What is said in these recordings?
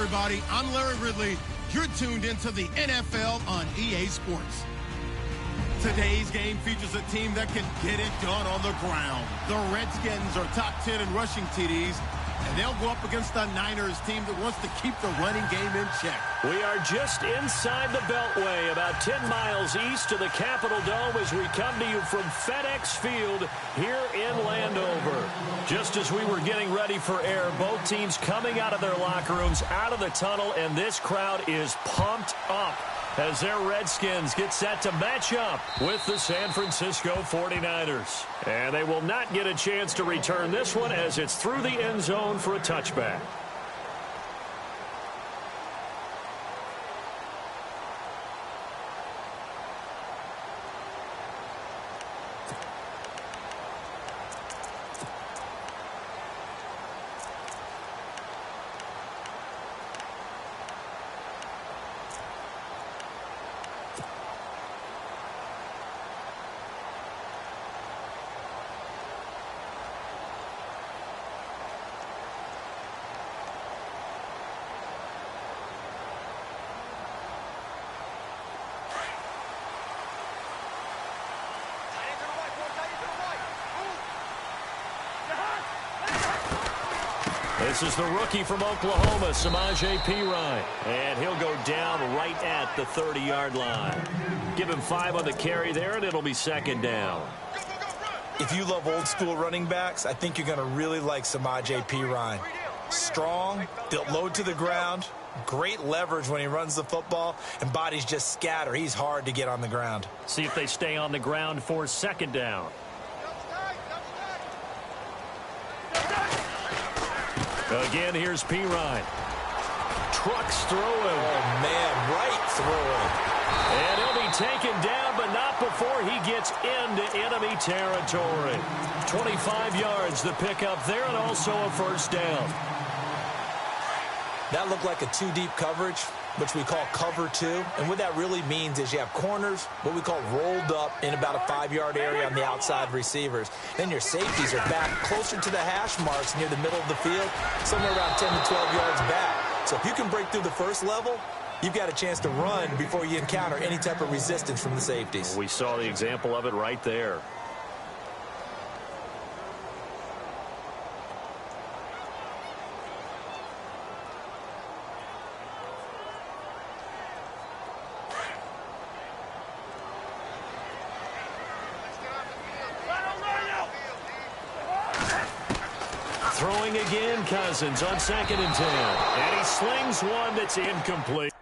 everybody. I'm Larry Ridley. You're tuned into the NFL on EA Sports. Today's game features a team that can get it done on the ground. The Redskins are top 10 in rushing TDs, and they'll go up against the Niners team that wants to keep the running game in check. We are just inside the Beltway, about 10 miles east of the Capitol Dome as we come to you from FedEx Field here in Landover. Just as we were getting ready for air, both teams coming out of their locker rooms, out of the tunnel, and this crowd is pumped up as their Redskins get set to match up with the San Francisco 49ers. And they will not get a chance to return this one as it's through the end zone for a touchback. This is the rookie from Oklahoma, Sc0rp10nK1ng305's. And he'll go down right at the 30-yard line. Give him 5 on the carry there, and it'll be second down. If you love old-school running backs, I think you're going to really like Sc0rp10nK1ng305's. Strong, low to the ground, great leverage when he runs the football, and bodies just scatter. He's hard to get on the ground. See if they stay on the ground for second down. Again, here's P-Ryan. Trucks throwing. Oh, man, right throwing. And he'll be taken down, but not before he gets into enemy territory. 25 yards the pickup there, and also a first down. That looked like a 2-deep coverage, which we call cover 2. And what that really means is you have corners, what we call rolled up in about a 5-yard area on the outside receivers. Then your safeties are back closer to the hash marks near the middle of the field, somewhere around 10 to 12 yards back. So if you can break through the first level, you've got a chance to run before you encounter any type of resistance from the safeties. We saw the example of it right there. Throwing again, Cousins on 2nd and 10. And he slings one that's incomplete.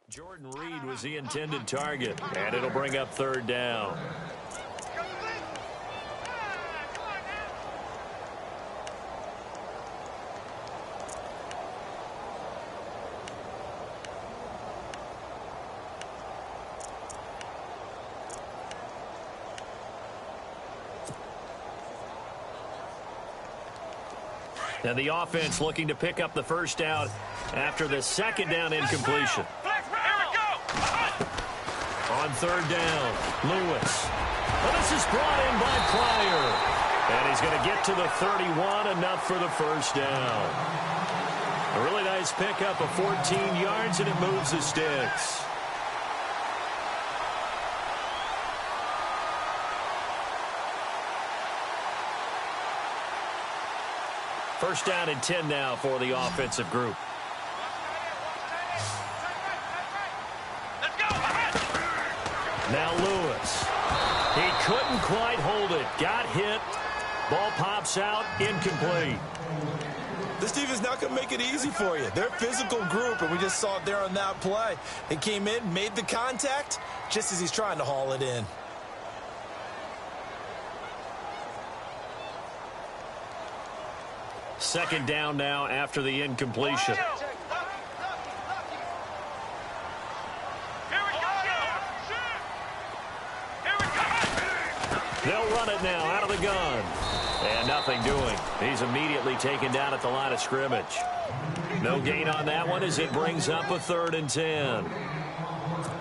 Jordan Reed was the intended target, and it'll bring up 3rd down. And the offense looking to pick up the first down after the 2nd down incompletion. On 3rd down, Lewis. Well, this is brought in by Pryor. And he's going to get to the 31, enough for the first down. A really nice pickup of 14 yards, and it moves the sticks. First down and 10 now for the offensive group. Now Lewis. He couldn't quite hold it. Got hit. Ball pops out. Incomplete. This defense not going to make it easy for you. They're a physical group, and we just saw it there on that play. They came in, made the contact, just as he's trying to haul it in. Second down now after the incompletion. They'll run it now out of the gun. And nothing doing. He's immediately taken down at the line of scrimmage. No gain on that one as it brings up a 3rd and 10.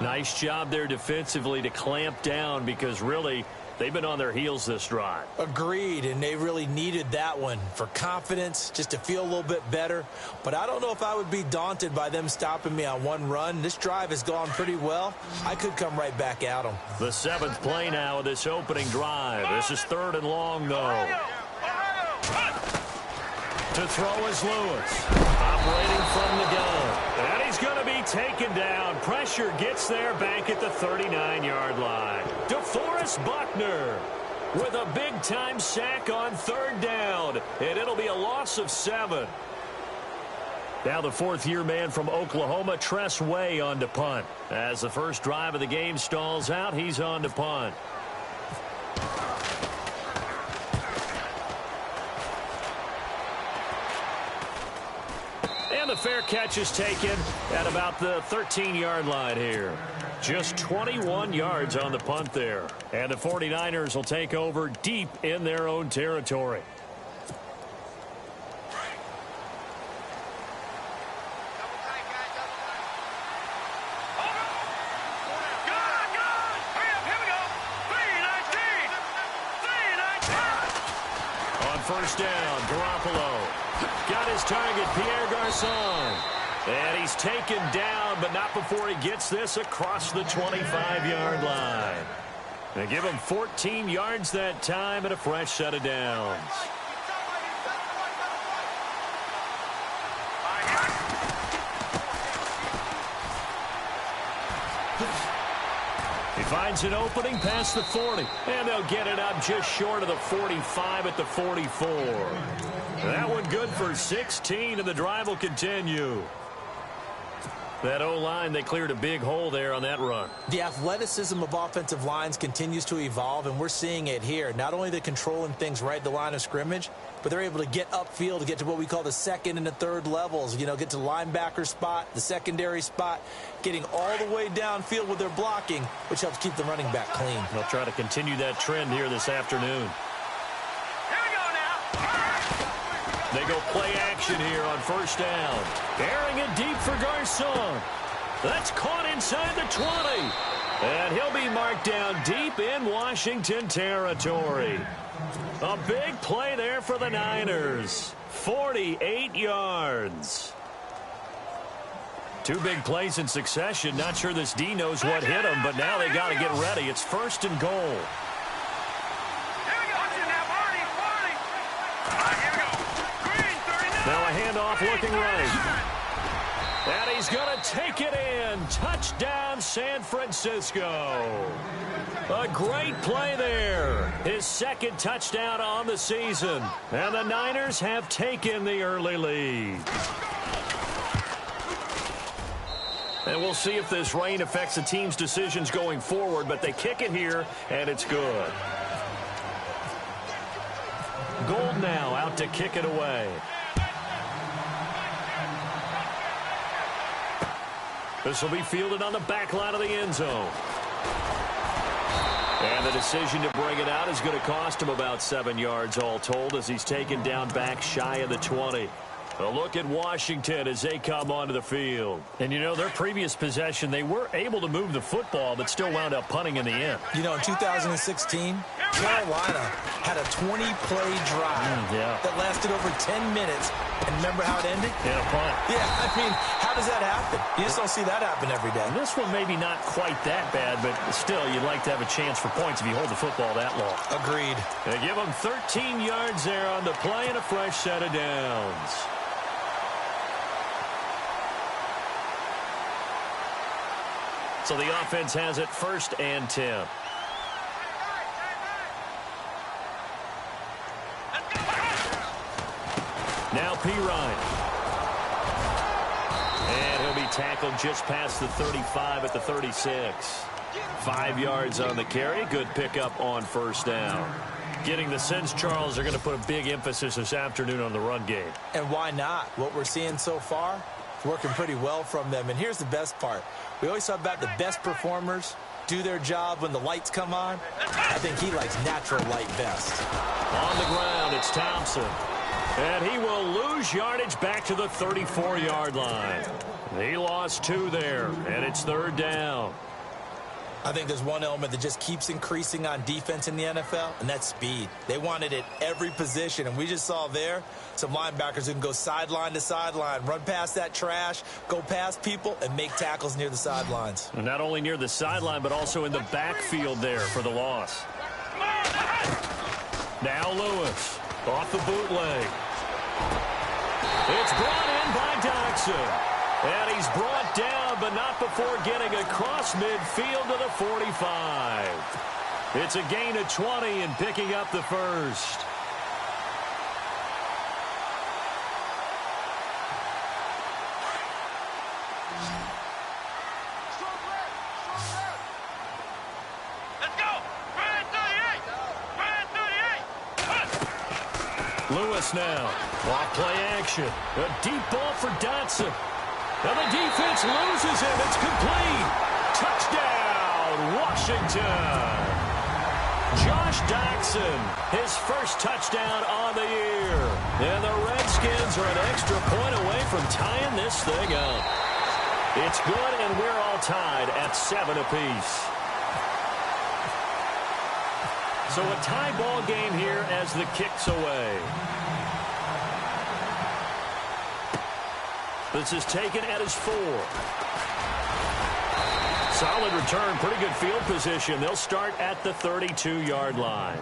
Nice job there defensively to clamp down because really they've been on their heels this drive. Agreed, and they really needed that one for confidence, just to feel a little bit better. But I don't know if I would be daunted by them stopping me on one run. This drive has gone pretty well. I could come right back at them. The 7th play now of this opening drive. This is 3rd and long, though. To throw is Lewis, operating from the gun. And he's going to be taken down. Pressure gets there back at the 39-yard line. DeForest Buckner with a big-time sack on 3rd down. And it'll be a loss of 7. Now the 4th-year man from Oklahoma, Tress Way, on to punt. As the first drive of the game stalls out, he's on to punt. And the fair catch is taken at about the 13-yard line here. Just 21 yards on the punt there. And the 49ers will take over deep in their own territory. On first down, Garoppolo got his target, Pierre Garçon. And he's taken down, but not before he gets this across the 25-yard line. They give him 14 yards that time and a fresh set of downs. He finds an opening past the 40, and they'll get it up just short of the 45 at the 44. That one good for 16, and the drive will continue. That O-line, they cleared a big hole there on that run. The athleticism of offensive lines continues to evolve, and we're seeing it here. Not only are they controlling things right at the line of scrimmage, but they're able to get upfield to get to what we call the 2nd and the 3rd levels. You know, get to the linebacker spot, the secondary spot, getting all the way downfield with their blocking, which helps keep the running back clean. They'll try to continue that trend here this afternoon. They go play action here on first down. Airing it deep for Garçon. That's caught inside the 20. And he'll be marked down deep in Washington territory. A big play there for the Niners. 48 yards. 2 big plays in succession. Not sure this D knows what hit him, but now they got to get ready. It's 1st and goal. Now a handoff looking right. And he's going to take it in. Touchdown, San Francisco. A great play there. His 2nd touchdown on the season. And the Niners have taken the early lead. And we'll see if this rain affects the team's decisions going forward, but they kick it here, and it's good. Gold now out to kick it away. This will be fielded on the back line of the end zone. And the decision to bring it out is going to cost him about 7 yards all told as he's taken down back shy of the 20. A look at Washington as they come onto the field. And, you know, their previous possession, they were able to move the football, but still wound up punting in the end. You know, in 2016, Carolina had a 20-play drive that lasted over 10 minutes. And remember how it ended? In a punt. Yeah, I mean, how does that happen? You just don't see that happen every day. And this one maybe not quite that bad, but still, you'd like to have a chance for points if you hold the football that long. Agreed. They give them 13 yards there on the play and a fresh set of downs. So the offense has it 1st and 10. Now P. Ryan. And he'll be tackled just past the 35 at the 36. 5 yards on the carry. Good pickup on first down. Getting the sense, Charles, are going to put a big emphasis this afternoon on the run game. And why not? What we're seeing so far is working pretty well from them. And here's the best part. We always talk about the best performers do their job when the lights come on. I think he likes natural light best. On the ground, it's Thompson. And he will lose yardage back to the 34-yard line. He lost 2 there, and it's 3rd down. I think there's one element that just keeps increasing on defense in the NFL, and that's speed. They want it at every position, and we just saw there some linebackers who can go sideline to sideline, run past that trash, go past people, and make tackles near the sidelines. And not only near the sideline, but also in the backfield there for the loss. Now Lewis off the bootleg. It's brought in by Doxson. And he's brought down, but not before getting across midfield to the 45. It's a gain of 20 and picking up the first. Let's go! Brand 38! Lewis now. Off play action. A deep ball for Dotson. And the defense loses him. It's complete. Touchdown, Washington. Josh Doxson, his first touchdown on the year. And the Redskins are an extra point away from tying this thing up. It's good, and we're all tied at 7 apiece. So a tie ball game here as the kick's away. This is taken at his 4. Solid return, pretty good field position. They'll start at the 32-yard line.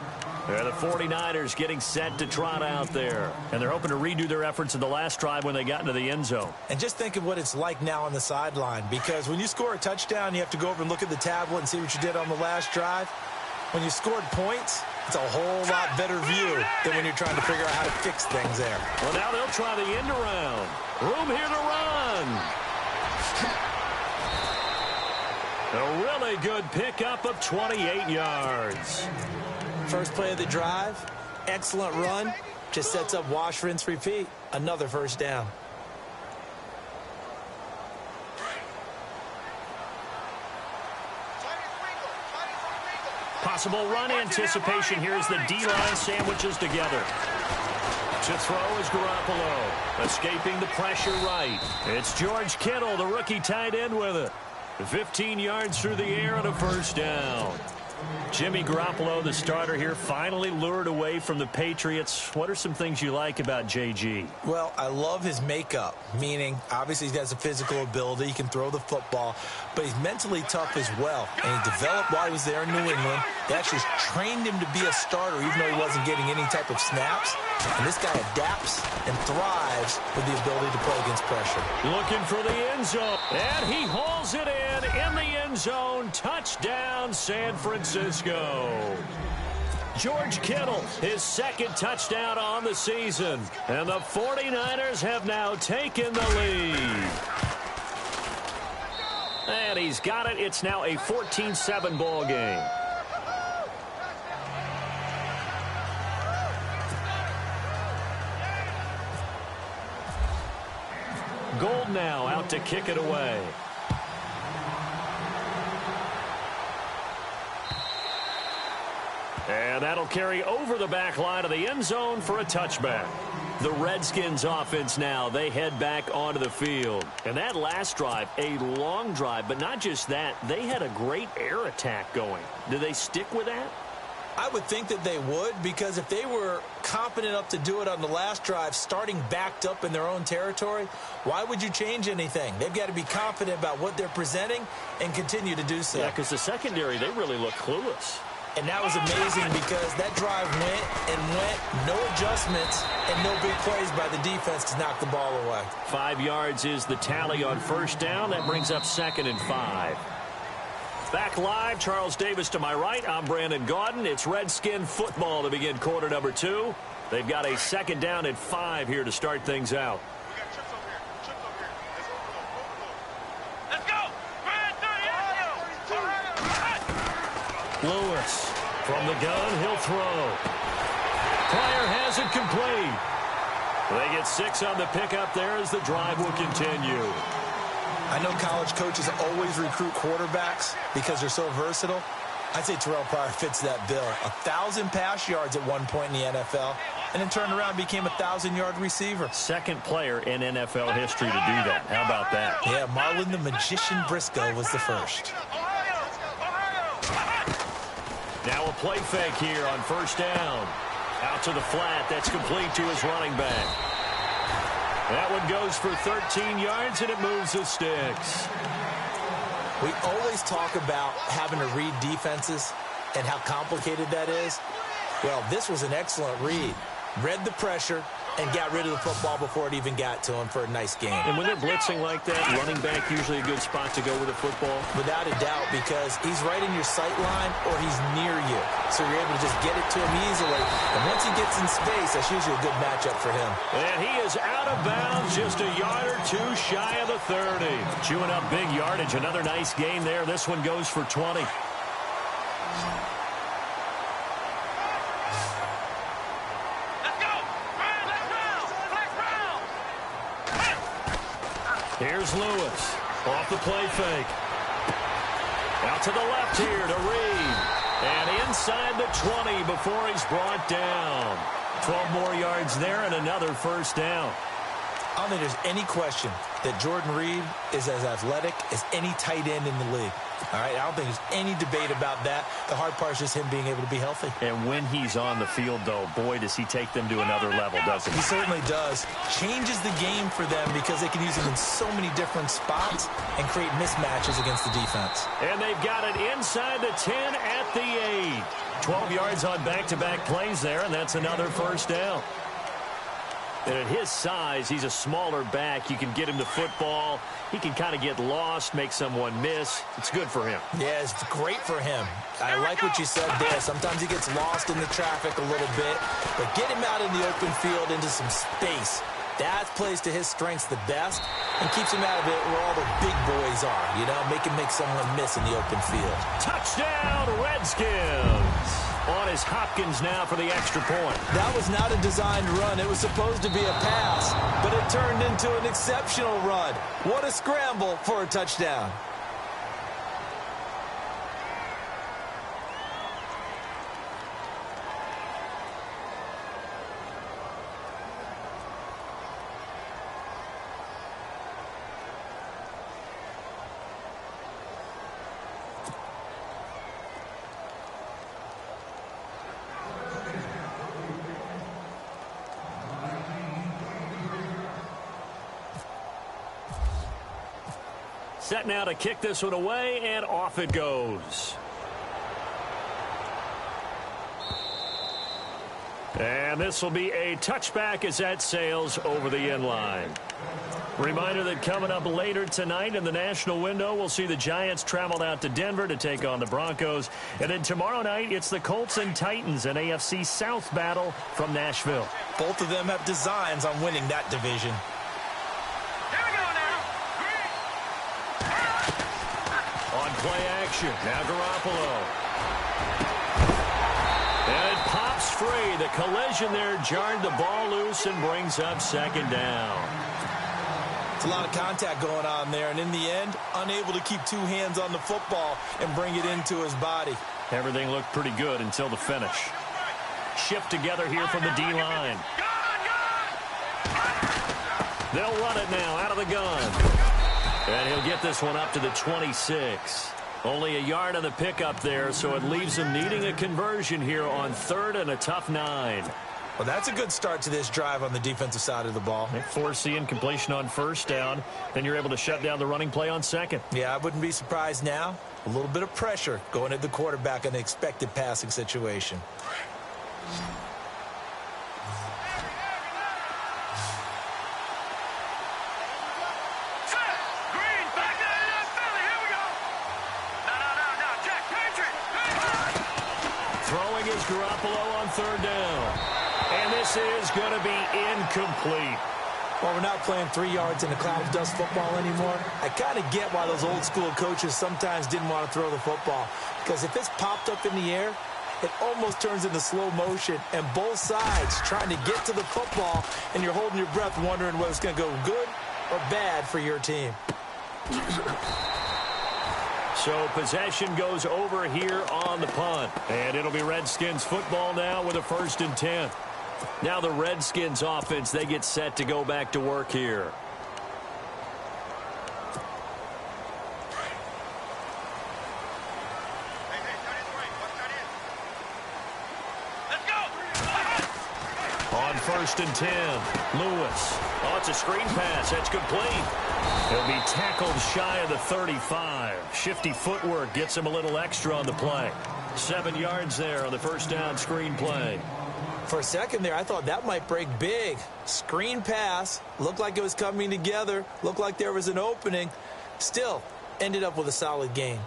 They're the 49ers getting set to trot out there. And they're hoping to redo their efforts in the last drive when they got into the end zone. And just think of what it's like now on the sideline, because when you score a touchdown, you have to go over and look at the tablet and see what you did on the last drive. When you scored points, it's a whole lot better view than when you're trying to figure out how to fix things there. Well, now they'll try the end around. Room here to run. A really good pickup of 28 yards. First play of the drive, excellent run. Just sets up wash, rinse, repeat. Another first down. Possible run anticipation here as the D-line sandwiches together. To throw is Garoppolo. Escaping the pressure right. It's George Kittle, the rookie tight end with it. 15 yards through the air and a first down. Jimmy Garoppolo, the starter here, finally lured away from the Patriots. What are some things you like about JG? Well, I love his makeup, meaning obviously he has a physical ability. He can throw the football, but he's mentally tough as well. And he developed while he was there in New England. They actually trained him to be a starter even though he wasn't getting any type of snaps. And this guy adapts and thrives with the ability to play against pressure. Looking for the end zone. And he hauls it in the end zone. Touchdown, San Francisco. George Kittle, his second touchdown on the season. And the 49ers have now taken the lead. And he's got it. It's now a 14-7 ball game. Gold now out to kick it away. And that'll carry over the back line of the end zone for a touchback. The Redskins offense now, they head back onto the field. And that last drive, a long drive, but not just that, they had a great air attack going. Do they stick with that? I would think that they would, because if they were confident enough to do it on the last drive, starting backed up in their own territory, why would you change anything? They've got to be confident about what they're presenting and continue to do so. Yeah, because the secondary, they really look clueless. And that was amazing because that drive went and went, no adjustments and no big plays by the defense to knock the ball away. 5 yards is the tally on first down. That brings up 2nd and 5. Back live, Charles Davis to my right. I'm Brandon Gaudin. It's Redskin football to begin quarter number 2. They've got a 2nd down and 5 here to start things out. Lewis from the gun, he'll throw. Pryor has it complete. They get 6 on the pickup there as the drive will continue. I know college coaches always recruit quarterbacks because they're so versatile. I'd say Terrell Pryor fits that bill. 1,000 pass yards at one point in the NFL. and then turned around and became a 1,000-yard receiver. Second player in NFL history to do that. How about that? Yeah, Marlon the Magician Briscoe was the first. Now a play fake here on first down. Out to the flat. That's complete to his running back. That one goes for 13 yards, and it moves the sticks. We always talk about having to read defenses and how complicated that is. Well, this was an excellent read. Read the pressure and got rid of the football before it even got to him for a nice game. And when they're blitzing like that, running back usually a good spot to go with the football? Without a doubt, because he's right in your sight line or he's near you. So you're able to just get it to him easily. And once he gets in space, that's usually a good matchup for him. And he is out of bounds, just a yard or two shy of the 30. Chewing up big yardage. Another nice gain there. This one goes for 20. Here's Lewis off the play fake. Out to the left here to Reed. And inside the 20 before he's brought down. 12 more yards there and another first down. I don't think there's any question that Jordan Reed is as athletic as any tight end in the league. All right, I don't think there's any debate about that. The hard part is just him being able to be healthy. And when he's on the field, though, boy, does he take them to another level, doesn't he? He certainly does. Changes the game for them because they can use him in so many different spots and create mismatches against the defense. And they've got it inside the 10 at the 8. 12 yards on back-to-back plays there, and that's another first down. And at his size, he's a smaller back. You can get him the football. He can kind of get lost, make someone miss. It's good for him. Yeah, it's great for him. I like what you said there. Sometimes he gets lost in the traffic a little bit. But get him out in the open field into some space. That plays to his strengths the best and keeps him out of it where all the big boys are. You know, make someone miss in the open field. Touchdown, Redskins. On is Hopkins now for the extra point. That was not a designed run. It was supposed to be a pass, but it turned into an exceptional run. What a scramble for a touchdown. Set now to kick this one away, and off it goes. And this will be a touchback as that sails over the end line. Reminder that coming up later tonight in the national window, we'll see the Giants travel out to Denver to take on the Broncos. And then tomorrow night, it's the Colts and Titans, an AFC South battle from Nashville. Both of them have designs on winning that division. Play action. Now Garoppolo. And it pops free. The collision there jarred the ball loose and brings up second down. It's a lot of contact going on there, and in the end, unable to keep two hands on the football and bring it into his body. Everything looked pretty good until the finish. Shift together here from the D-line. They'll run it now out of the gun. And he'll get this one up to the 26. Only a yard on the pickup there, so it leaves him needing a conversion here on third and a tough 9. Well, that's a good start to this drive on the defensive side of the ball. They force the incompletion on first down. Then you're able to shut down the running play on second. Yeah, I wouldn't be surprised now. A little bit of pressure going at the quarterback in the expected passing situation. Garoppolo on third down. And this is going to be incomplete. Well, we're not playing 3 yards in a cloud of dust football anymore. I kind of get why those old school coaches sometimes didn't want to throw the football. Because if it's popped up in the air, it almost turns into slow motion. And both sides trying to get to the football, and you're holding your breath wondering whether it's going to go good or bad for your team. So possession goes over here on the punt. And it'll be Redskins football now with a 1st and 10. Now the Redskins offense, they get set to go back to work here. On 1st and 10, Lewis. Oh, it's a screen pass. That's complete. He'll be tackled shy of the 35. Shifty footwork gets him a little extra on the play. 7 yards there on the first down screen play. For a second there, I thought that might break big. Screen pass. Looked like it was coming together. Looked like there was an opening. Still, ended up with a solid gain.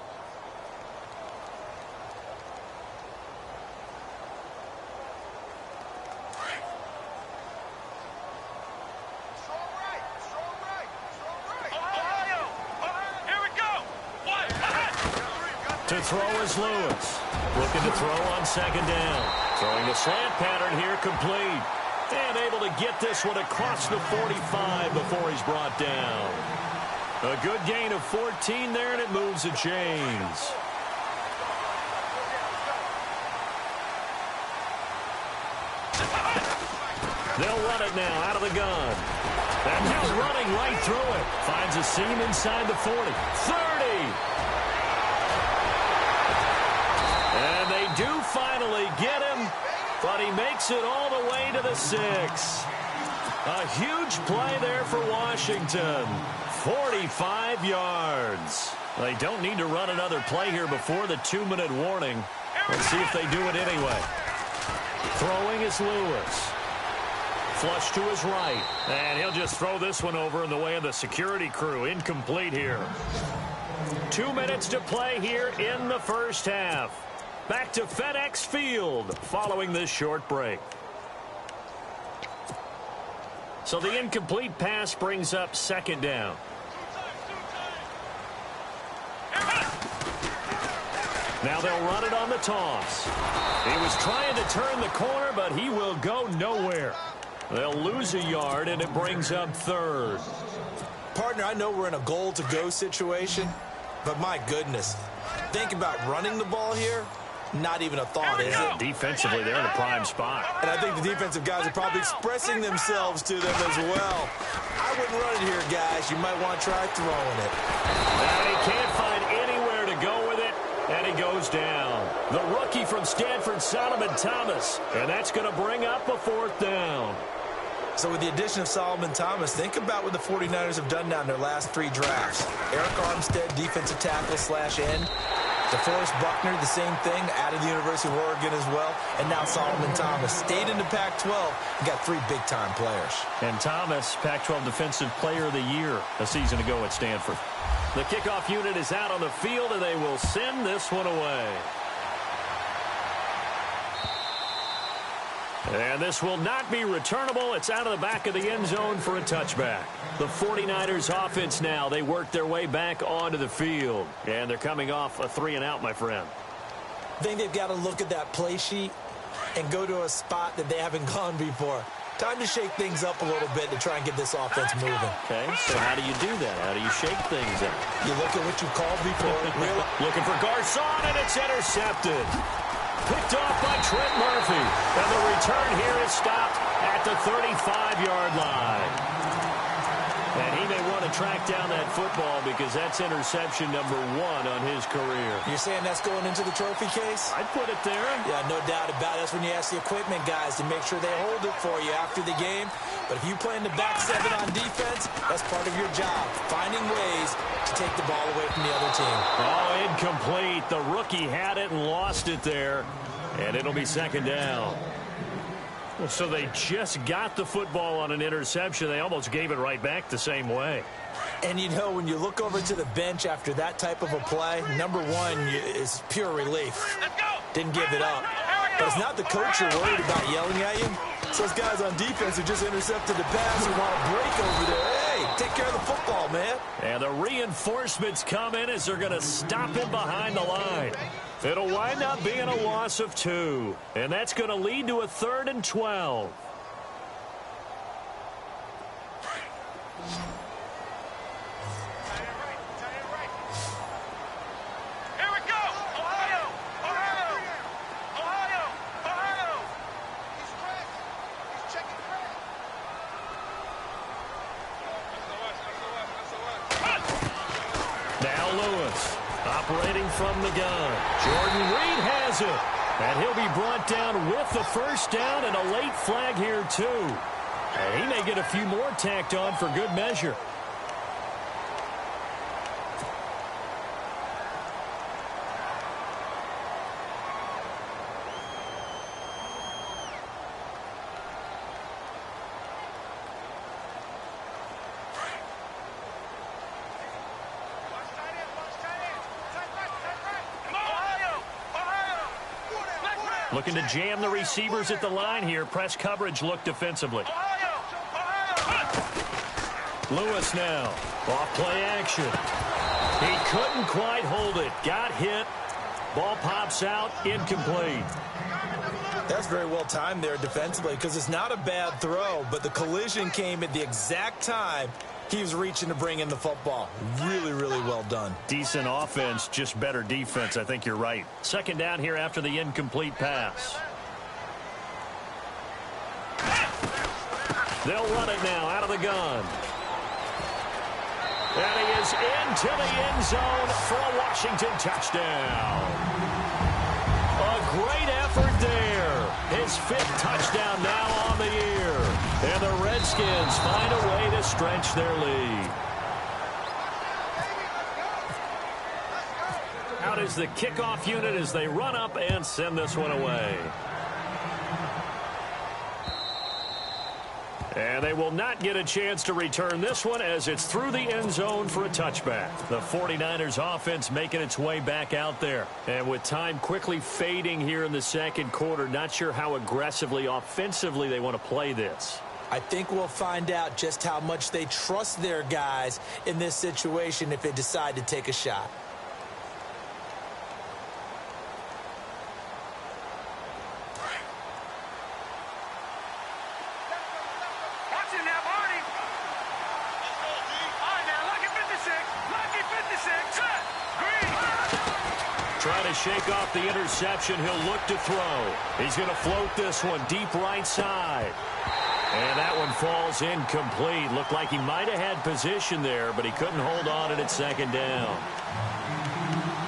To throw is Lewis. Looking to throw on 2nd down. Throwing the slant pattern here, complete. And able to get this one across the 45 before he's brought down. A good gain of 14 there, and it moves the chains. They'll run it now out of the gun. And he's running right through it. Finds a seam inside the 40. 30. And they do finally get him, but he makes it all the way to the 6. A huge play there for Washington. 45 yards. They don't need to run another play here before the 2-minute warning. Let's see if they do it anyway. Throwing is Lewis. Flush to his right. And he'll just throw this one over in the way of the security crew. Incomplete here. 2 minutes to play here in the first half. Back to FedEx Field following this short break. So the incomplete pass brings up 2nd down. Now they'll run it on the toss. He was trying to turn the corner, but he will go nowhere. They'll lose a yard, and it brings up 3rd. Partner, I know we're in a goal-to-go situation, but my goodness, think about running the ball here. Not even a thought, is it? Defensively, they're in a prime spot. And I think the defensive guys are probably expressing themselves to them as well. I wouldn't run it here, guys. You might want to try throwing it. And he can't find anywhere to go with it, and he goes down. The rookie from Stanford, Solomon Thomas, and that's going to bring up a 4th down. So with the addition of Solomon Thomas, think about what the 49ers have done now in their last 3 drafts. Eric Armstead, defensive tackle / end. DeForest Buckner, the same thing, out of the University of Oregon as well. And now Solomon Thomas stayed in the Pac-12 and got 3 big-time players. And Thomas, Pac-12 Defensive Player of the Year a season ago at Stanford. The kickoff unit is out on the field, and they will send this one away. And this will not be returnable. It's out of the back of the end zone for a touchback. The 49ers offense now, they work their way back onto the field. And they're coming off a 3-and-out, my friend. I think they've got to look at that play sheet and go to a spot that they haven't gone before. Time to shake things up a little bit to try and get this offense moving. Okay, so how do you do that? How do you shake things up? You look at what you called before. Really? Looking for Garcon, and it's intercepted. Picked off by Trent Murphy. And the return here is stopped at the 35-yard line. And he may want to track down that football because that's interception number 1 on his career. You're saying that's going into the trophy case? I'd put it there. Yeah, no doubt about it. That's when you ask the equipment guys to make sure they hold it for you after the game. But if you play in the back 7 on defense, that's part of your job, finding ways to take the ball away from the other team. Oh, incomplete. The rookie had it and lost it there. And it'll be 2nd down. Well, so they just got the football on an interception. They almost gave it right back the same way. And, you know, when you look over to the bench after that type of a play, number 1 is pure relief. Didn't give it up. But it's not the coach you're worried about yelling at you. It's those guys on defense who just intercepted the pass and want to break over there. Hey, take care of the football, man. And the reinforcements come in as they're going to stop him behind the line. It'll wind up being a loss of 2. And that's going to lead to a 3rd and 12. Now Lewis operating from the gun. Jordan Reed has it. And he'll be brought down with the first down and a late flag here too. And he may get a few more tacked on for good measure. Looking to jam the receivers at the line here. Press coverage look defensively. Lewis now. Off play action. He couldn't quite hold it. Got hit. Ball pops out. Incomplete. That's very well timed there defensively because it's not a bad throw, but the collision came at the exact time he was reaching to bring in the football. Really, really well done. Decent offense, just better defense. I think you're right. Second down here after the incomplete pass. They'll run it now out of the gun. And he is into the end zone for a Washington touchdown. A great effort there. His 5th touchdown now on the year. And the Redskins find a way to stretch their lead. Out is the kickoff unit as they run up and send this one away. And they will not get a chance to return this one as it's through the end zone for a touchback. The 49ers offense making its way back out there. And with time quickly fading here in the second quarter, not sure how aggressively, offensively they want to play this. I think we'll find out just how much they trust their guys in this situation if they decide to take a shot. Trying to shake off the interception. He'll look to throw. He's going to float this one deep right side. And that one falls incomplete. Looked like he might have had position there, but he couldn't hold on at second down.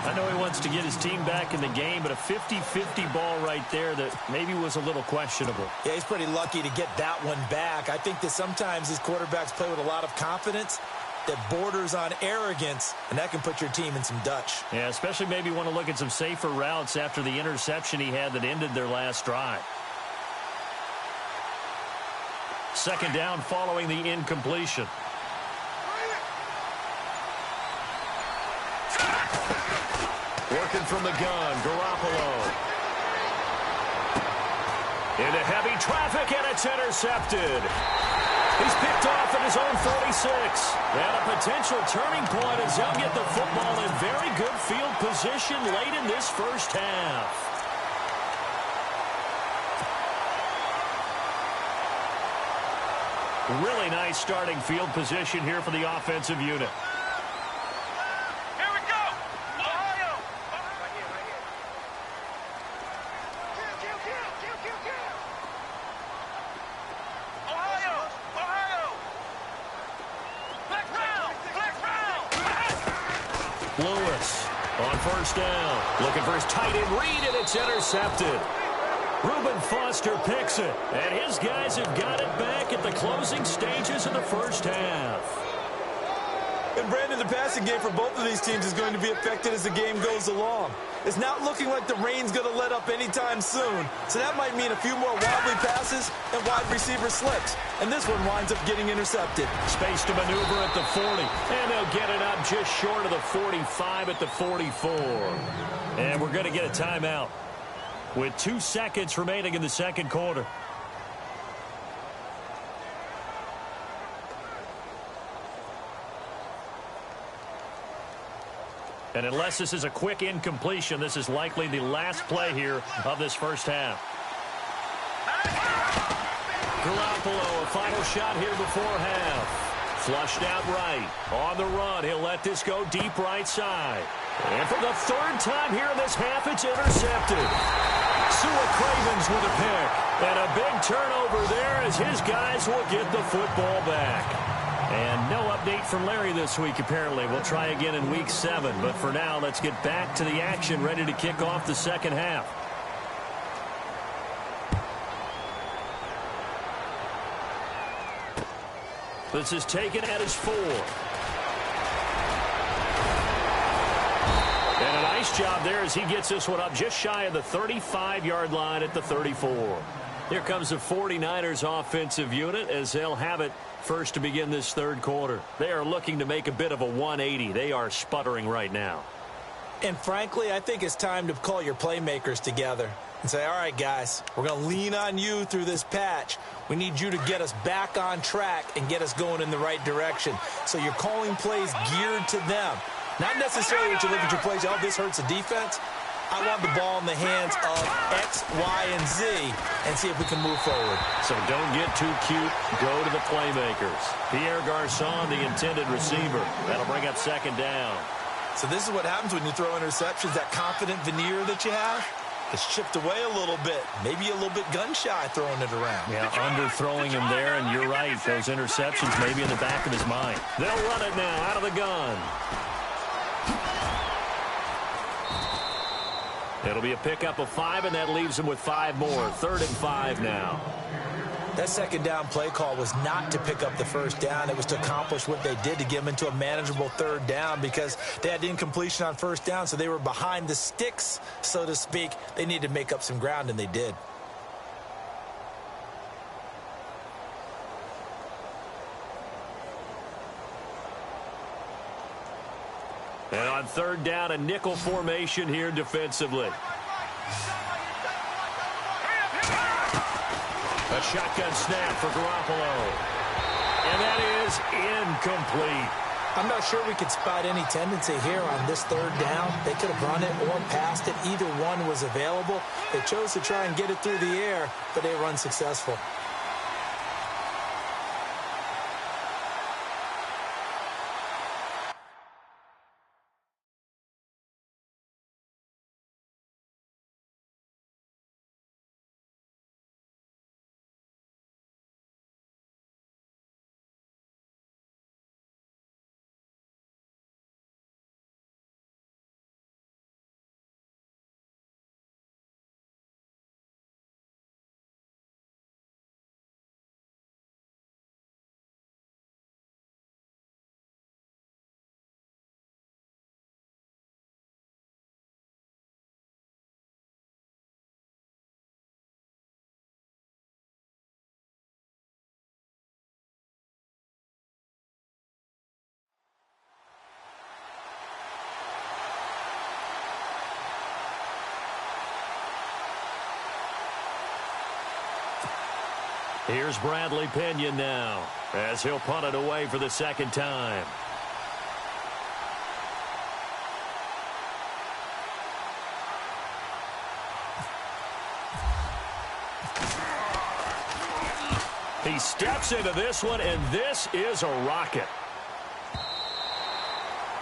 I know he wants to get his team back in the game, but a 50-50 ball right there that maybe was a little questionable. Yeah, he's pretty lucky to get that one back. I think that sometimes these quarterbacks play with a lot of confidence that borders on arrogance, and that can put your team in some Dutch. Yeah, especially maybe want to look at some safer routes after the interception he had that ended their last drive. Second down following the incompletion. Working from the gun, Garoppolo. Into heavy traffic, and it's intercepted. He's picked off at his own 46. And a potential turning point as they'll get the football in very good field position late in this first half. Really nice starting field position here for the offensive unit. Here we go! Ohio! Ohio! Ohio! Black round! Lewis on first down. Looking for his tight end read, and it's intercepted. Reuben Foster picks it, and his guys have got it back at the closing stages of the first half. And Brandon, the passing game for both of these teams is going to be affected as the game goes along. It's not looking like the rain's going to let up anytime soon, so that might mean a few more wobbly passes and wide receiver slips. And this one winds up getting intercepted. Space to maneuver at the 40, and they'll get it up just short of the 45 at the 44. And we're going to get a timeout with 2 seconds remaining in the second quarter. And unless this is a quick incompletion, this is likely the last play here of this first half. Garoppolo, a final shot here before half. Flushed out right. On the run, he'll let this go deep right side. And for the third time here in this half, it's intercepted. Sc0rp10nK1ng305's with a pick. And a big turnover there as his guys will get the football back. And no update from Larry this week, apparently. We'll try again in Week 7. But for now, let's get back to the action, ready to kick off the second half. This is taken at his 4. And a nice job there as he gets this one up just shy of the 35-yard line at the 34. Here comes the 49ers offensive unit as they'll have it first to begin this third quarter. They are looking to make a bit of a 180. They are sputtering right now. And frankly, I think it's time to call your playmakers together and say, all right, guys, we're going to lean on you through this patch. We need you to get us back on track and get us going in the right direction. So you're calling plays geared to them. Not necessarily that you look at your plays, oh, this hurts the defense. I want the ball in the hands of X, Y, and Z and see if we can move forward. So don't get too cute. Go to the playmakers. Pierre Garçon, the intended receiver. That'll bring up second down. So this is what happens when you throw interceptions. That confident veneer that you have, it's chipped away a little bit. Maybe a little bit gun-shy throwing it around. Yeah, underthrowing him there, and you're right. Those interceptions maybe in the back of his mind. They'll run it now out of the gun. It'll be a pickup of 5, and that leaves him with 5 more. 3rd and 5 now. That second down play call was not to pick up the first down. It was to accomplish what they did, to get them into a manageable 3rd down because they had incompletion on first down, so they were behind the sticks, so to speak. They needed to make up some ground, and they did. And on 3rd down, a nickel formation here defensively. A shotgun snap for Garoppolo. And that is incomplete. I'm not sure we could spot any tendency here on this 3rd down. They could have run it or passed it. Either one was available. They chose to try and get it through the air, but they were unsuccessful. Here's Bradley Pinion now as he'll punt it away for the second time. He steps into this one, and this is a rocket.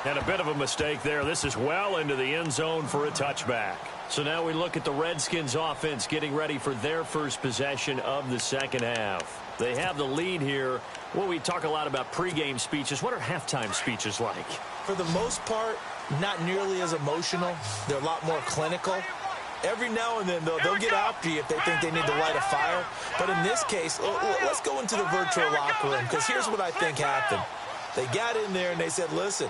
And a bit of a mistake there. This is well into the end zone for a touchback. So now we look at the Redskins offense getting ready for their first possession of the second half. They have the lead here. Well, we talk a lot about pregame speeches. What are halftime speeches like? For the most part, not nearly as emotional. They're a lot more clinical. Every now and then, though, they'll get after you if they think they need to light a fire. But in this case, let's go into the virtual locker room, because here's what I think happened. They got in there and they said, listen,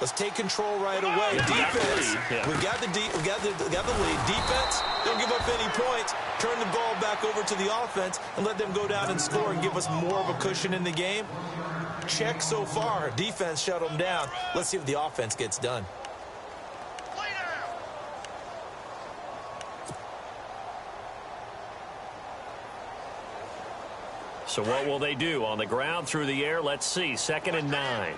let's take control right away. Defense, we got the lead. Defense, don't give up any points. Turn the ball back over to the offense and let them go down and score and give us more of a cushion in the game. Check so far. Defense shut them down. Let's see if the offense gets done. So what will they do? On the ground, through the air, let's see. 2nd and 9.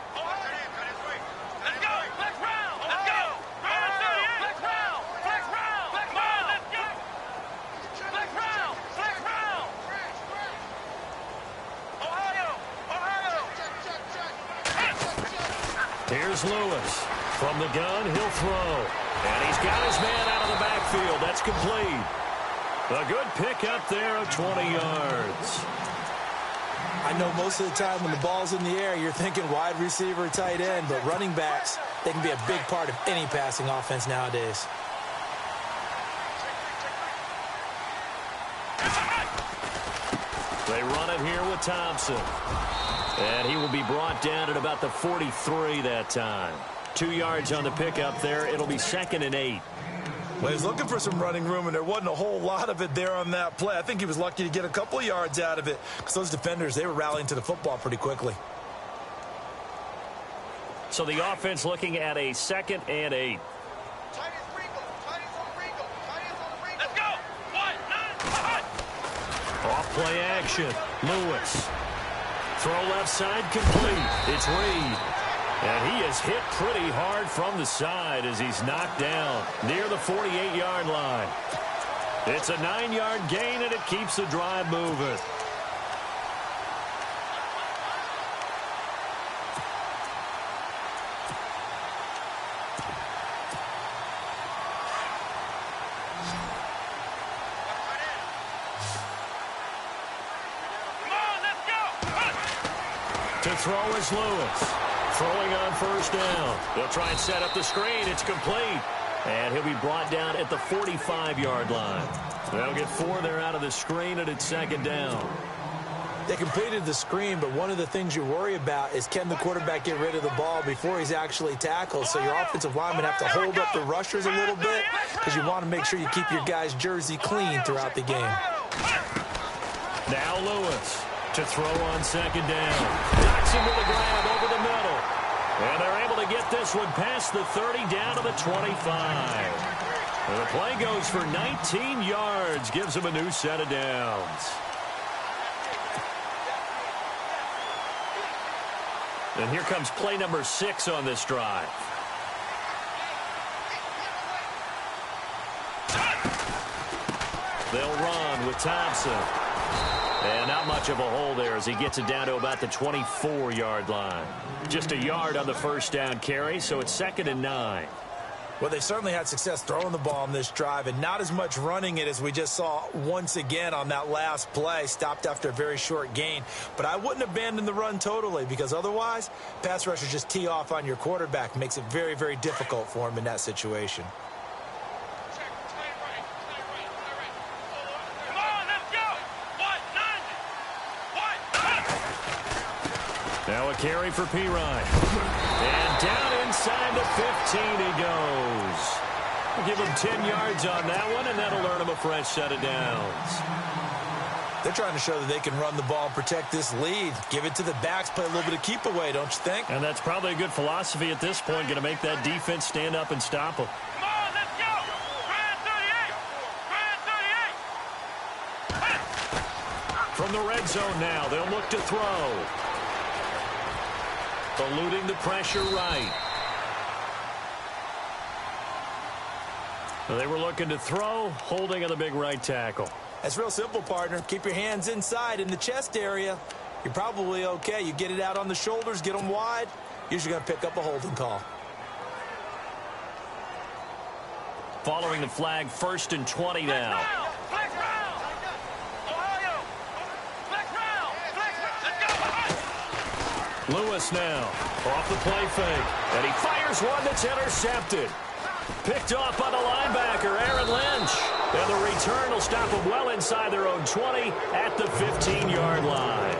Here's Lewis. From the gun, he'll throw. And he's got his man out of the backfield. That's complete. A good pickup there of 20 yards. I know most of the time when the ball's in the air, you're thinking wide receiver, tight end, but running backs, they can be a big part of any passing offense nowadays. They run it here with Thompson. And he will be brought down at about the 43 that time. 2 yards on the pickup there. It'll be 2nd and 8. Well, he was looking for some running room, and there wasn't a whole lot of it there on that play. I think he was lucky to get a couple of yards out of it because those defenders, they were rallying to the football pretty quickly. So the offense looking at a 2nd and 8. Let's go. 1, 9, Off play action. Lewis. Throw left side complete. It's Reed. And he is hit pretty hard from the side as he's knocked down near the 48-yard line. It's a 9-yard gain, and it keeps the drive moving. To throw is Lewis. Throwing on first down. They'll try and set up the screen. It's complete. And he'll be brought down at the 45-yard line. They'll get 4 there out of the screen, and it's 2nd down. They completed the screen, but one of the things you worry about is can the quarterback get rid of the ball before he's actually tackled. So your offensive linemen have to hold up the rushers a little bit because you want to make sure you keep your guys' jersey clean throughout the game. Now Lewis to throw on 2nd down. Knocks him with a grab over the middle. And they're able to get this one past the 30 down to the 25. And the play goes for 19 yards. Gives them a new set of downs. And here comes play number 6 on this drive. They'll run with Thompson. And not much of a hole there as he gets it down to about the 24-yard line. Just a yard on the first down carry, so it's 2nd and 9. Well, they certainly had success throwing the ball on this drive and not as much running it as we just saw once again on that last play. Stopped after a very short gain. But I wouldn't abandon the run totally because otherwise, pass rushers just tee off on your quarterback. Makes it very, very difficult for him in that situation. Now a carry for Pirine. And down inside the 15 he goes. We'll give him 10 yards on that one, and that'll earn him a fresh set of downs. They're trying to show that they can run the ball and protect this lead. Give it to the backs, play a little bit of keep away, don't you think? And that's probably a good philosophy at this point, going to make that defense stand up and stop them. Come on, let's go. Brand 38. From the red zone now, they'll look to throw. Eluding the pressure right. They were looking to throw, holding on the big right tackle. That's real simple, partner. Keep your hands inside in the chest area. You're probably okay. You get it out on the shoulders, get them wide. Usually going to pick up a holding call. Following the flag, 1st and 20 now. Flex round. Ohio. Flex round. Let's go. Lewis now off the play fake. And he fires one that's intercepted. Picked off by the linebacker, Aaron Lynch. And the return will stop them well inside their own 20 at the 15-yard line.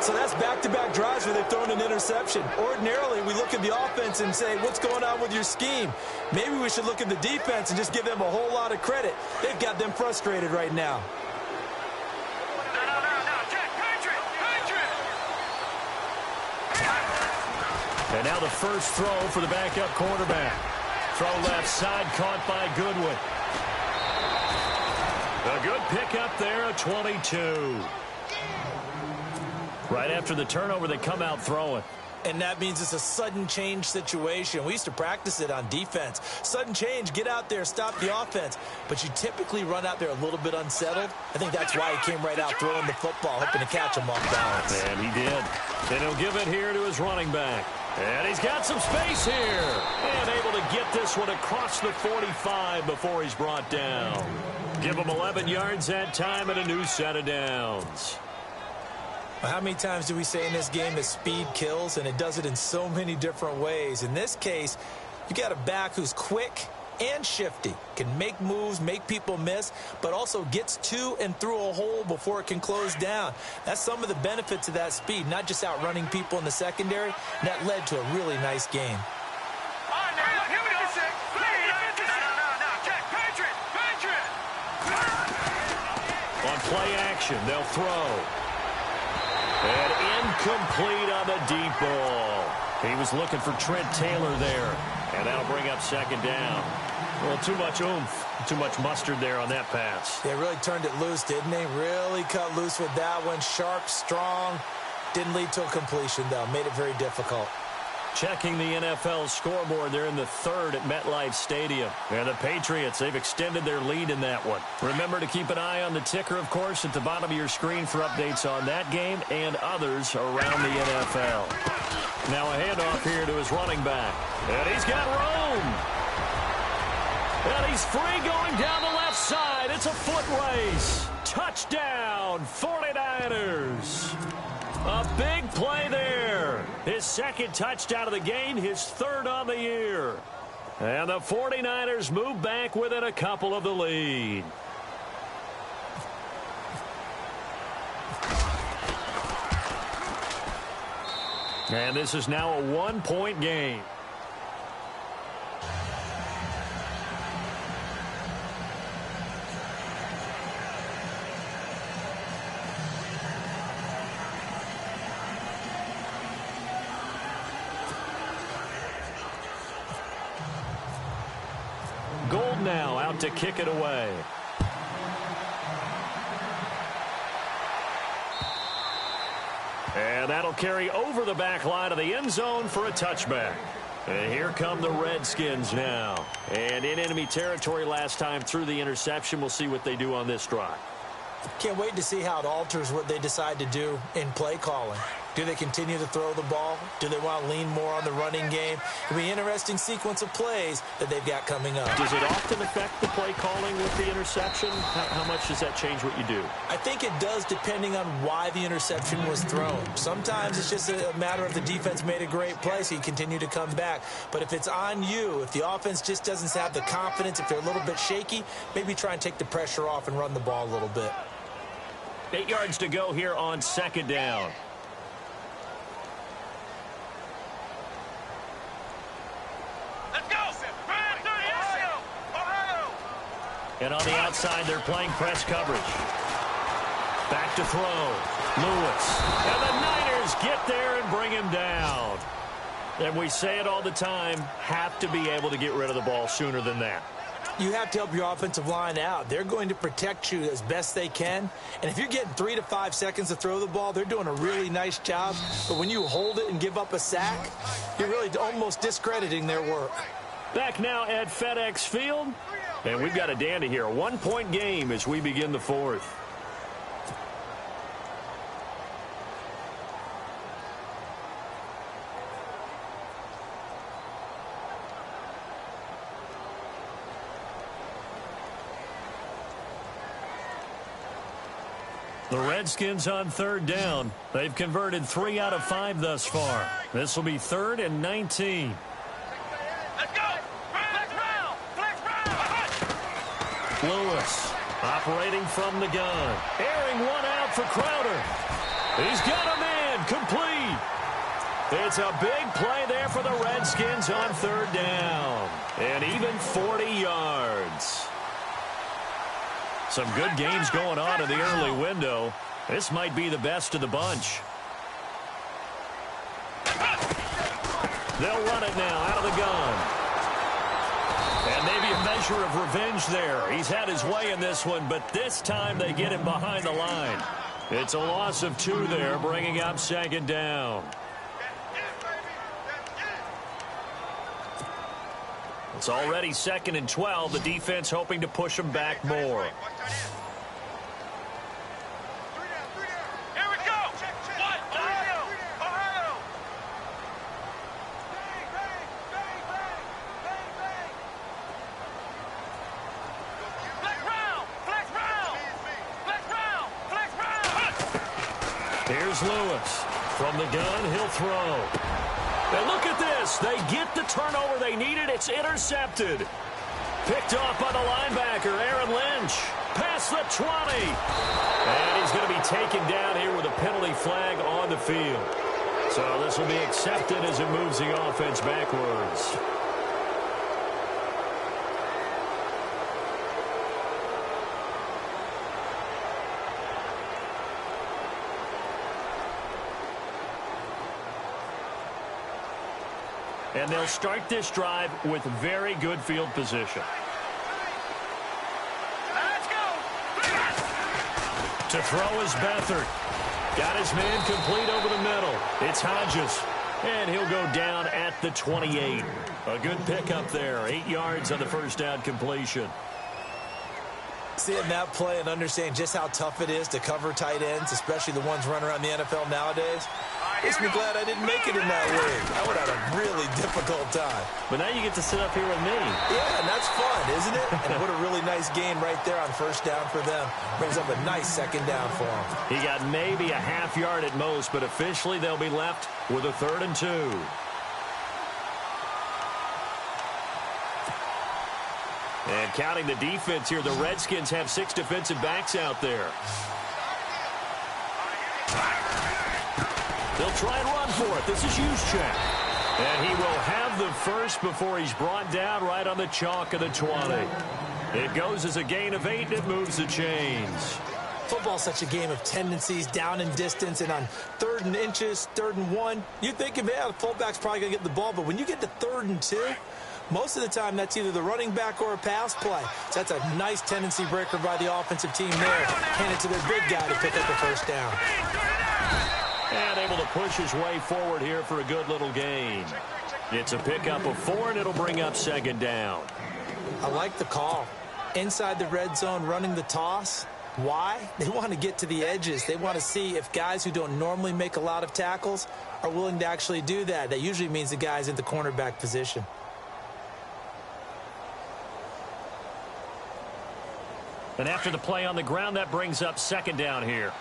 So that's back-to-back drives where they've thrown an interception. Ordinarily, we look at the offense and say, what's going on with your scheme? Maybe we should look at the defense and just give them a whole lot of credit. They've got them frustrated right now. And now the first throw for the backup quarterback. Throw left side, caught by Goodwin. A good pickup there, a 22. Right after the turnover, they come out throwing. And that means it's a sudden change situation. We used to practice it on defense. Sudden change, get out there, stop the offense. But you typically run out there a little bit unsettled. I think that's why he came right out throwing the football, hoping to catch him off balance. And he did. And he'll give it here to his running back. And he's got some space here. And able to get this one across the 45 before he's brought down. Give him 11 yards that time and a new set of downs. Well, how many times do we say in this game that speed kills, and it does it in so many different ways? In this case, you got a back who's quick and shifty, can make moves, make people miss, but also gets to and through a hole before it can close down. That's some of the benefits of that speed, not just outrunning people in the secondary. That led to a really nice game. On play action, they'll throw. And incomplete on the deep ball. He was looking for Trent Taylor there. And that'll bring up second down. Well, too much oomph, too much mustard there on that pass. They really turned it loose, didn't they? Really cut loose with that one. Sharp, strong. Didn't lead to a completion, though. Made it very difficult. Checking the NFL scoreboard, they're in the third at MetLife Stadium. And the Patriots, they've extended their lead in that one. Remember to keep an eye on the ticker, of course, at the bottom of your screen for updates on that game and others around the NFL. Now a handoff here to his running back. And he's got room. And he's free going down the left side. It's a foot race. Touchdown, 49ers. A big play there. His second touchdown of the game, his third on the year. And the 49ers move back within a couple of the lead. And this is now a one-point game. Gold now out to kick it away. And that'll carry over the back line of the end zone for a touchback. And here come the Redskins now. And in enemy territory last time through the interception. We'll see what they do on this drive. Can't wait to see how it alters what they decide to do in play calling. Do they continue to throw the ball? Do they want to lean more on the running game? It'll be an interesting sequence of plays that they've got coming up. Does it often affect the play calling with the interception? How much does that change what you do? I think it does, depending on why the interception was thrown. Sometimes it's just a matter of the defense made a great play, so you continue to come back. But if it's on you, if the offense just doesn't have the confidence, if they're a little bit shaky, maybe try and take the pressure off and run the ball a little bit. 8 yards to go here on second down. And on the outside, they're playing press coverage. Back to throw. Lewis. And the Niners get there and bring him down. And we say it all the time, have to be able to get rid of the ball sooner than that. You have to help your offensive line out. They're going to protect you as best they can. And if you're getting 3 to 5 seconds to throw the ball, they're doing a really nice job. But when you hold it and give up a sack, you're really almost discrediting their work. Back now at FedEx Field. And we've got a dandy here. A one-point game as we begin the fourth. The Redskins on third down. They've converted 3 out of 5 thus far. This will be 3rd and 19. Let's go! Flex round! Flex round! Lewis operating from the gun. Airing one out for Crowder. He's got a man complete. It's a big play there for the Redskins on third down. And even 40 yards. Some good games going on in the early window. This might be the best of the bunch. They'll run it now out of the gun. And maybe a measure of revenge there. He's had his way in this one, but this time they get him behind the line. It's a loss of 2 there, bringing up second down. It's already 2nd and 12. The defense hoping to push them back more. Here we go! What? Ohio! Ohio! Flex round! Flex round! Flex round! Flex round! Here's Lewis. From the gun, he'll throw. And look at this. They get the turnover they needed. It's intercepted. Picked off by the linebacker, Aaron Lynch. Past the 20. And he's going to be taken down here with a penalty flag on the field. So this will be accepted as it moves the offense backwards. And they'll start this drive with very good field position. Let's go. To throw is Beathard. Got his man complete over the middle. It's Hodges. And he'll go down at the 28. A good pickup there. 8 yards on the first down completion. Seeing that play and understanding just how tough it is to cover tight ends, especially the ones running around the NFL nowadays, makes me glad I didn't make it in that league. I would have had a really difficult time. But now you get to sit up here with me. Yeah, and that's fun, isn't it? And what a really nice gain right there on first down for them. Brings up a nice second down for them. He got maybe a half yard at most, but officially they'll be left with a 3rd and 2. And counting the defense here, the Redskins have 6 defensive backs out there. They'll try and run for it. This is Juszczyk. And he will have the first before he's brought down right on the chalk of the 20. It goes as a gain of 8, and it moves the chains. Football's such a game of tendencies, down and distance, and on 3rd and inches, 3rd and 1, you think, yeah, the fullback's probably going to get the ball, but when you get to 3rd and 2, most of the time that's either the running back or a pass play. So that's a nice tendency breaker by the offensive team there. Hand it to their big guy to pick up the first down. And able to push his way forward here for a good little gain. It's a pickup of 4, and it'll bring up 2nd down. I like the call. Inside the red zone, running the toss. Why? They want to get to the edges. They want to see if guys who don't normally make a lot of tackles are willing to actually do that. That usually means the guy's in the cornerback position. And after the play on the ground, that brings up 2nd down here.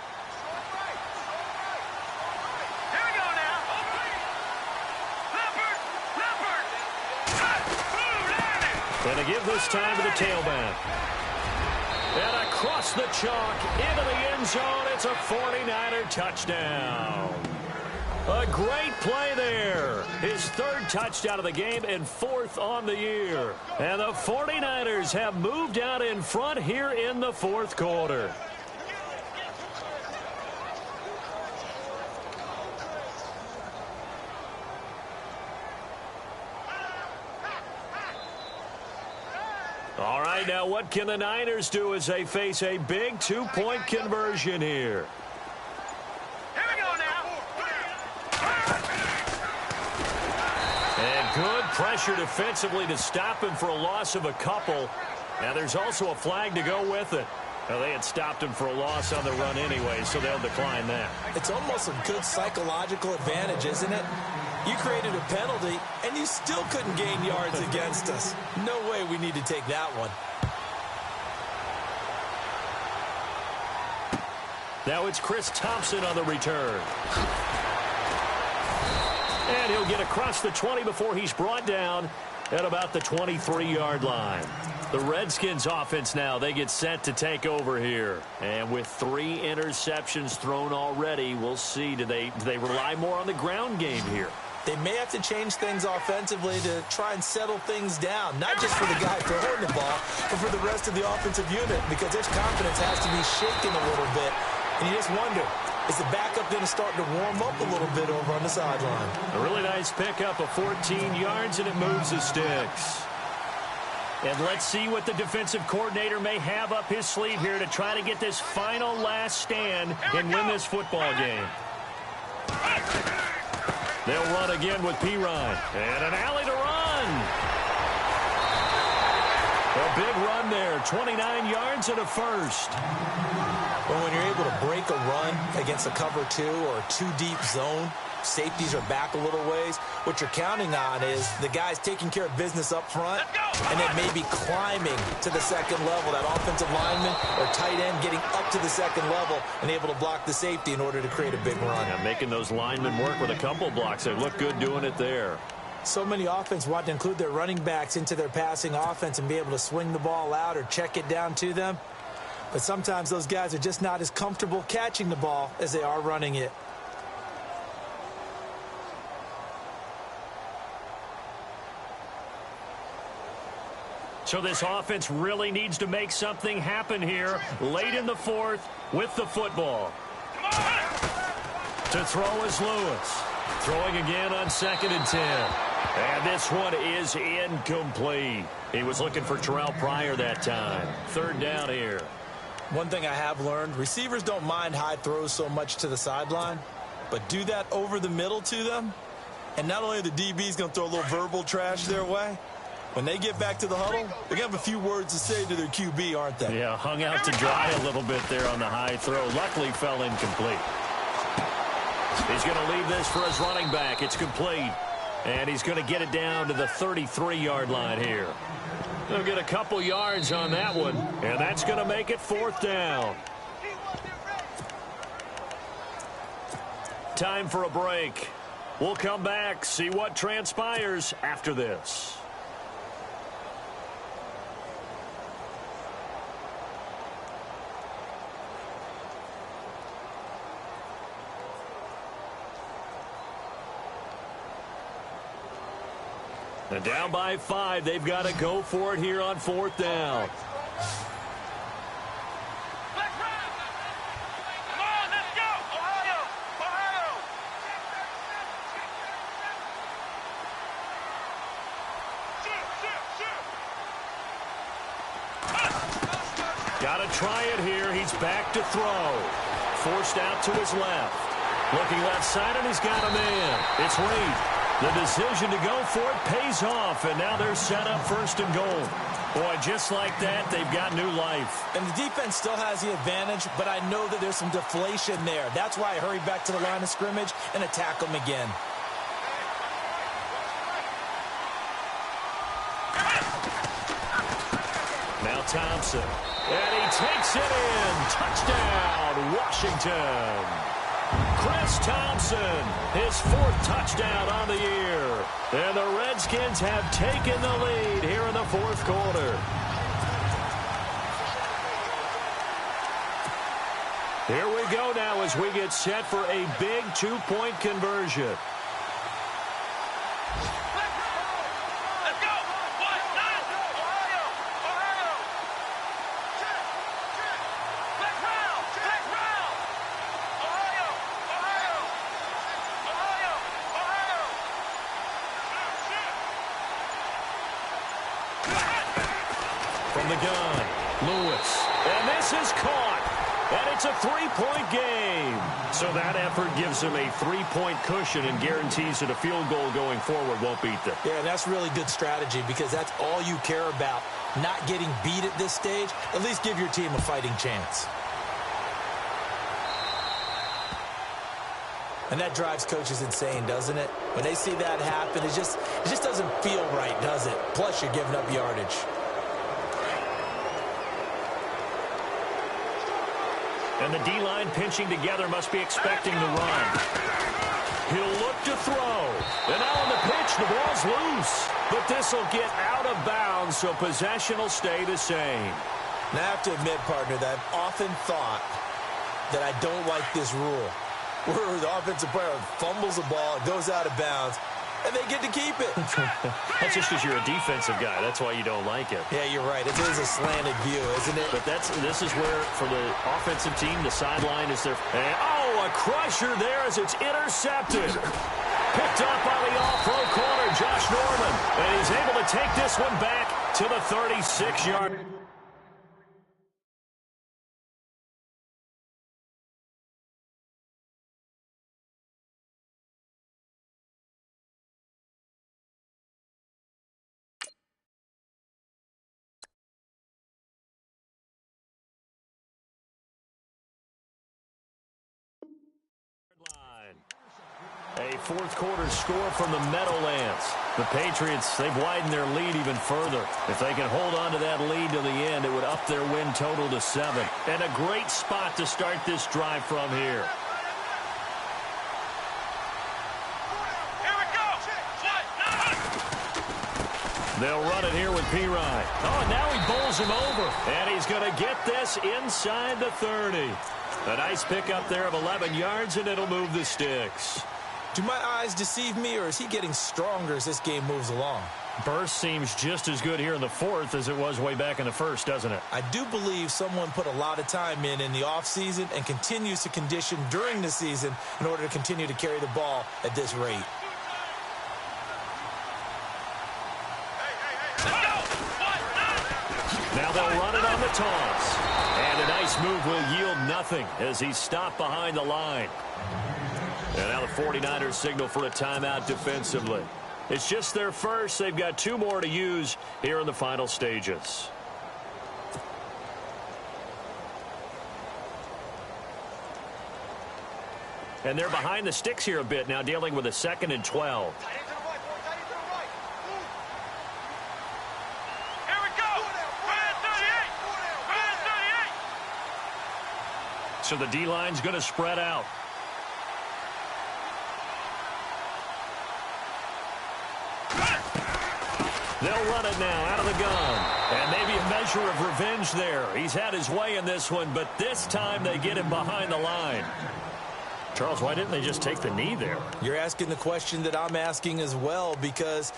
Here we go now. Leopard. And to give this time to the tailback. And across the chalk into the end zone. It's a 49er touchdown. A great play there. His 3rd touchdown of the game and 4th on the year. And the 49ers have moved out in front here in the 4th quarter. All right, now what can the Niners do as they face a big 2-point conversion here? Here we go now. And good pressure defensively to stop him for a loss of a couple. Now there's also a flag to go with it. Well, they had stopped him for a loss on the run anyway, so they'll decline that. It's almost a good psychological advantage, isn't it? You created a penalty, and you still couldn't gain yards against us. No way we need to take that one. Now it's Chris Thompson on the return. And he'll get across the 20 before he's brought down at about the 23-yard line. The Redskins offense now, they get set to take over here. And with 3 interceptions thrown already, we'll see, do they rely more on the ground game here? They may have to change things offensively to try and settle things down, not just for the guy throwing the ball, but for the rest of the offensive unit, because their confidence has to be shaken a little bit. And you just wonder, is the backup going to start to warm up a little bit over on the sideline? A really nice pickup of 14 yards, and it moves the sticks. And let's see what the defensive coordinator may have up his sleeve here to try to get this final last stand and win this football game. They'll run again with Pirine. And an alley to run. A big run there. 29 yards and a first. Well, when you're able to break a run against a cover 2 or a 2-deep zone, safeties are back a little ways, what you're counting on is the guys taking care of business up front and then maybe climbing to the second level. That offensive lineman or tight end getting up to the second level and able to block the safety in order to create a big run. Yeah, making those linemen work with a couple blocks. They look good doing it there. So many offense want to include their running backs into their passing offense and be able to swing the ball out or check it down to them. But sometimes those guys are just not as comfortable catching the ball as they are running it. So this offense really needs to make something happen here late in the fourth with the football. To throw is Lewis. Throwing again on 2nd and 10. And this one is incomplete. He was looking for Terrell Pryor that time. 3rd down here. One thing I have learned, receivers don't mind high throws so much to the sideline, but do that over the middle to them, and not only are the DBs going to throw a little verbal trash their way, when they get back to the huddle, they're going to have a few words to say to their QB, aren't they? Yeah, hung out to dry a little bit there on the high throw. Luckily fell incomplete. He's going to leave this for his running back. It's complete. And he's going to get it down to the 33-yard line here. They'll get a couple yards on that one, and that's going to make it 4th down. Time for a break. We'll come back, see what transpires after this. And down by 5, they've got to go for it here on 4th down. Come on, let's go! Ohio! Ohio! Got to try it here. He's back to throw. Forced out to his left. Looking left side, and he's got a man. It's Reed. The decision to go for it pays off, and now they're set up 1st and goal. Boy, just like that, they've got new life. And the defense still has the advantage, but I know that there's some deflation there. That's why I hurry back to the line of scrimmage and attack them again. Now Thompson. And he takes it in. Touchdown, Washington. Chris Thompson, his 4th touchdown on the year. And the Redskins have taken the lead here in the 4th quarter. Here we go now as we get set for a big 2-point conversion. Let's go! Ohio! Ohio! Let's round! Let's round! Ohio! Ohio! Ohio! Ohio! From the gun, Lewis. And this is caught. And it's a 3-point game. So that effort gives them a 3-point cushion and guarantees that a field goal going forward won't beat them. Yeah, that's really good strategy because that's all you care about. Not getting beat at this stage. At least give your team a fighting chance. And that drives coaches insane, doesn't it? When they see that happen, it just doesn't feel right, does it? Plus, you're giving up yardage. And the D-line pinching together must be expecting the run. He'll look to throw. And now on the pitch, the ball's loose. But this will get out of bounds, so possession will stay the same. And I have to admit, partner, that I've often thought that I don't like this rule. Where the offensive player fumbles the ball, it goes out of bounds, and they get to keep it. That's just because you're a defensive guy. That's why you don't like it. Yeah, you're right. It is a slanted view, isn't it? But this is where, for the offensive team, the sideline is their... Oh, a crusher there as it's intercepted. Picked up by the all-pro corner, Josh Norman. And he's able to take this one back to the 36-yard... A fourth quarter score from the Meadowlands. The Patriots, they've widened their lead even further. If they can hold on to that lead to the end, it would up their win total to 7. And a great spot to start this drive from here. They'll run it here with P-Ryan. Oh, and now he bowls him over. And he's going to get this inside the 30. A nice pickup there of 11 yards, and it'll move the sticks. Do my eyes deceive me, or is he getting stronger as this game moves along? Burst seems just as good here in the fourth as it was way back in the first, doesn't it? I do believe someone put a lot of time in the offseason and continues to condition during the season in order to continue to carry the ball at this rate. Now they'll run it on the toss. And a nice move will yield nothing as he's stopped behind the line. And now the 49ers signal for a timeout defensively. It's just their first. They've got 2 more to use here in the final stages. And they're behind the sticks here a bit now, dealing with a 2nd and 12. So the D-line's going to spread out. They'll run it now out of the gun. And maybe a measure of revenge there. He's had his way in this one, but this time they get him behind the line. Charles, why didn't they just take the knee there? You're asking the question that I'm asking as well, because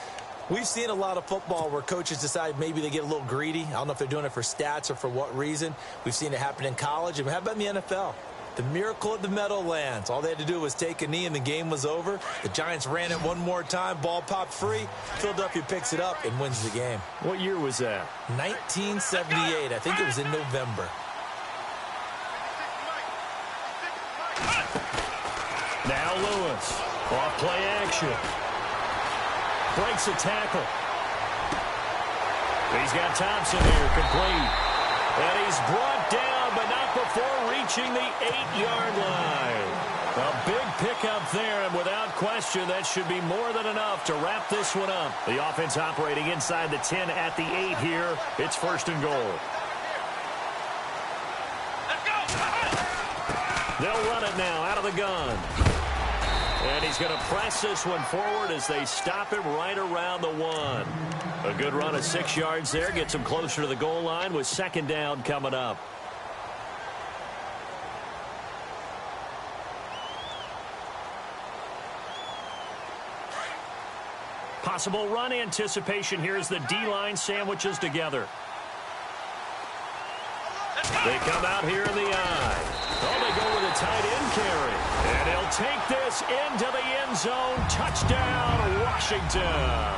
we've seen a lot of football where coaches decide maybe they get a little greedy. I don't know if they're doing it for stats or for what reason. We've seen it happen in college. And how about in the NFL? The miracle at the Meadowlands. All they had to do was take a knee and the game was over. The Giants ran it one more time. Ball popped free. Philadelphia picks it up and wins the game. What year was that? 1978. I think it was in November. Now Lewis. Off play action. Breaks a tackle. He's got Thompson here, complete. And he's brought down, but not before reaching the 8-yard line. A big pickup there, and without question, that should be more than enough to wrap this one up. The offense operating inside the 10 at the 8 here. It's 1st and goal. They'll run it now out of the gun. And he's going to press this one forward as they stop him right around the 1. A good run of 6 yards there. Gets him closer to the goal line with 2nd down coming up. Possible run anticipation here as the D-line sandwiches together. They come out here in the eye. Oh, they go with a tight end carry. And he'll take this into the end zone. Touchdown, Washington.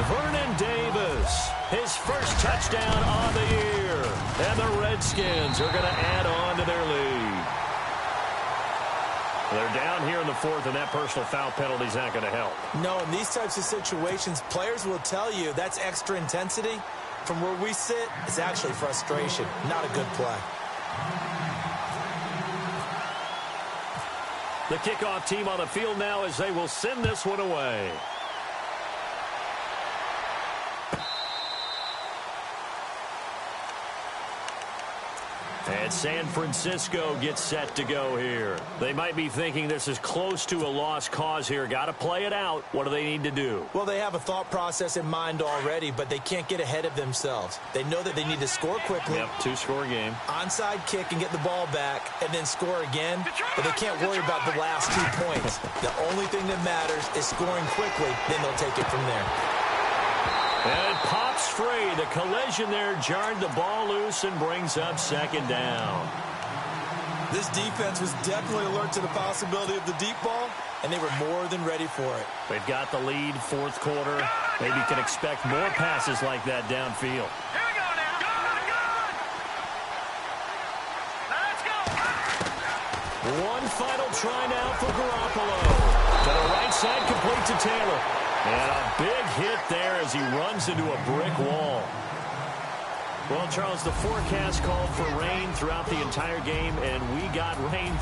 Vernon Davis, his first touchdown on the year. And the Redskins are going to add on to their lead. They're down here in the 4th, and that personal foul penalty is not going to help. No, in these types of situations, players will tell you that's extra intensity. From where we sit, it's actually frustration. Not a good play. The kickoff team on the field now as they will send this one away. And San Francisco gets set to go here. They might be thinking this is close to a lost cause here. Got to play it out. What do they need to do? Well, they have a thought process in mind already, but they can't get ahead of themselves. They know that they need to score quickly. Yep, 2-score game. Onside kick and get the ball back and then score again. But they can't worry about the last 2 points. The only thing that matters is scoring quickly. Then they'll take it from there. And it pops free. The collision there jarred the ball loose and brings up 2nd down. This defense was definitely alert to the possibility of the deep ball, and they were more than ready for it. They've got the lead, 4th quarter. Maybe can expect more passes like that downfield. Here we go now. Let's go. One final try now for Garoppolo. To the right side, complete to Taylor. And a big hit there as he runs into a brick wall. Well, Charles, the forecast called for rain throughout the entire game, and we got rain.